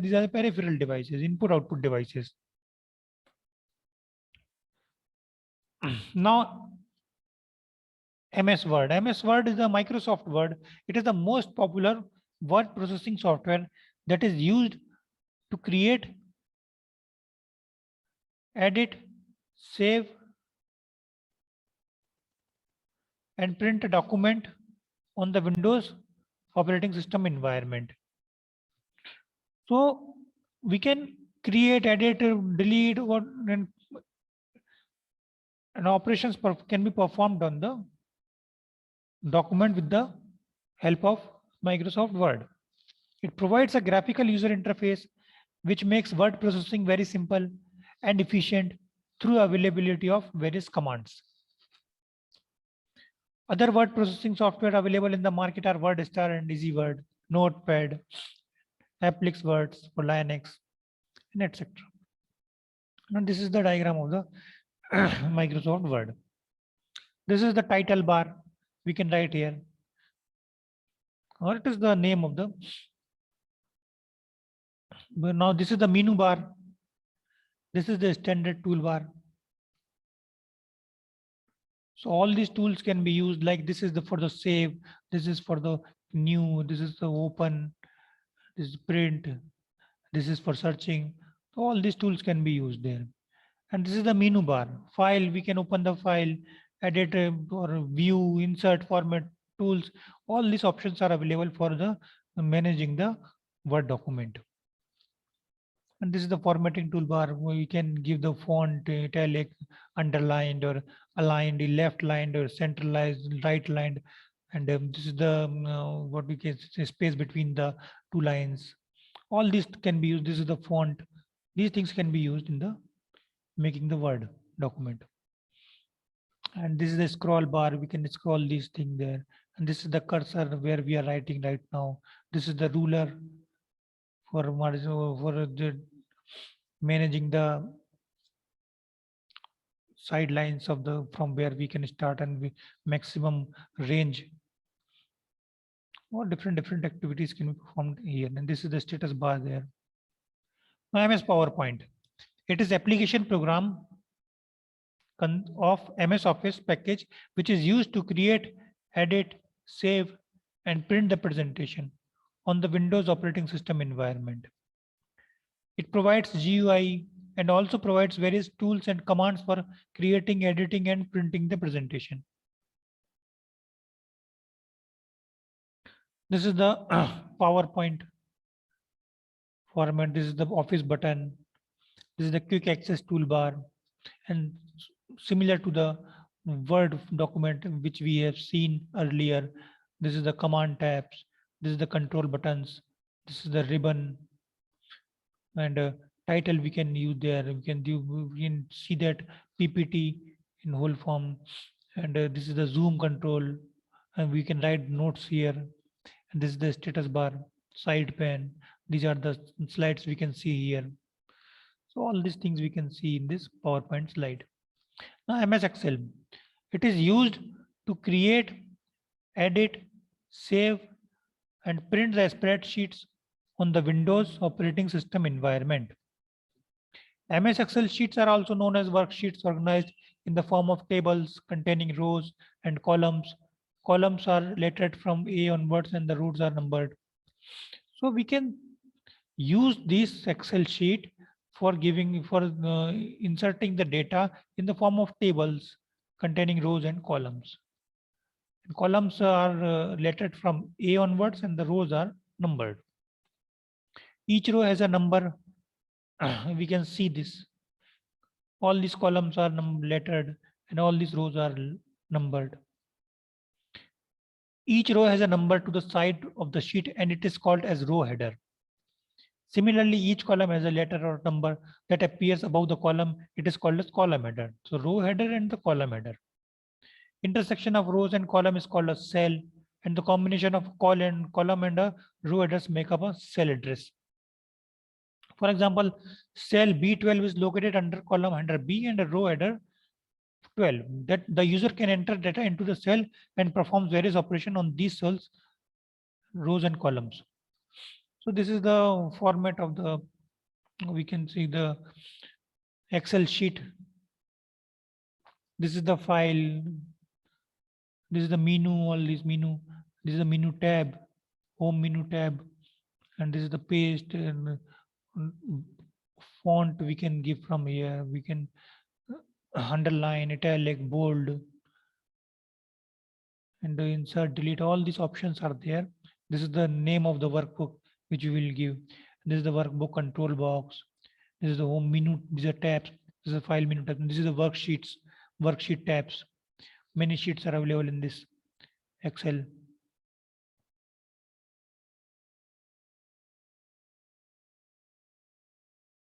these are the peripheral devices, input-output devices. Now, MS Word. MS Word is the Microsoft Word. It is the most popular word processing software that is used to create, edit, save, and print a document on the Windows operating system environment. So we can create, edit, delete, and operations can be performed on the document with the help of Microsoft Word. It provides a graphical user interface which makes word processing very simple and efficient through availability of various commands. Other word processing software available in the market are WordStar and EasyWord, Notepad, Applix Words for Linux, and etc. Now this is the diagram of the Microsoft Word. This is the title bar. We can write here, or it is the name of the. But now this is the menu bar. This is the standard toolbar. So all these tools can be used, like this is the for the save, this is for the new, this is the open, this is print, this is for searching. So all these tools can be used there. And this is the menu bar. File, we can open the file, edit or view, insert, format, tools. All these options are available for the managing the Word document. And this is the formatting toolbar where you can give the font italic, underlined or aligned, left lined or centralized, right lined. And this is the what we can say space between the two lines. All these can be used. This is the font. These things can be used in the making the Word document. And this is the scroll bar. We can scroll these things there. And this is the cursor where we are writing right now. This is the ruler for the managing the sidelines of the from where we can start and maximum range. Or different activities can be performed here. And this is the status bar there. Now MS PowerPoint. It is application program of MS Office package which is used to create, edit, save, and print the presentation on the Windows operating system environment. It provides GUI and also provides various tools and commands for creating, editing, and printing the presentation. This is the PowerPoint format. This is the Office button. This is the quick access toolbar. And similar to the Word document which we have seen earlier, this is the command tabs. This is the control buttons. This is the ribbon. And title we can use there. We can see that PPT in whole form. And this is the zoom control. And we can write notes here. And this is the status bar, side pane. These are the slides we can see here. So all these things we can see in this PowerPoint slide. Now MS Excel. It is used to create, edit, save, and print the spreadsheets on the Windows operating system environment. MS Excel sheets are also known as worksheets organized in the form of tables containing rows and columns. Columns are lettered from A onwards and the rows are numbered. So we can use this Excel sheet for inserting the data in the form of tables containing rows and columns. And columns are lettered from A onwards and the rows are numbered. Each row has a number. We can see this. All these columns are lettered and all these rows are numbered. Each row has a number to the side of the sheet and it is called as row header. Similarly, each column has a letter or number that appears above the column. It is called as column header. So row header and the column header. Intersection of rows and column is called a cell, and the combination of column and a row headers make up a cell address. For example, cell B12 is located under column header B and a row header 12. That the user can enter data into the cell and performs various operations on these cells, rows and columns. So this is the format of the, we can see the Excel sheet. This is the file. This is the menu, all these menu. This is the menu tab, home menu tab, and this is the paste and font we can give from here. We can underline, italic, bold, and insert, delete. All these options are there. This is the name of the workbook which we will give. This is the workbook control box. This is the home menu. These are tabs. This is the file menu tab. This is the worksheets, worksheet tabs. Many sheets are available in this Excel.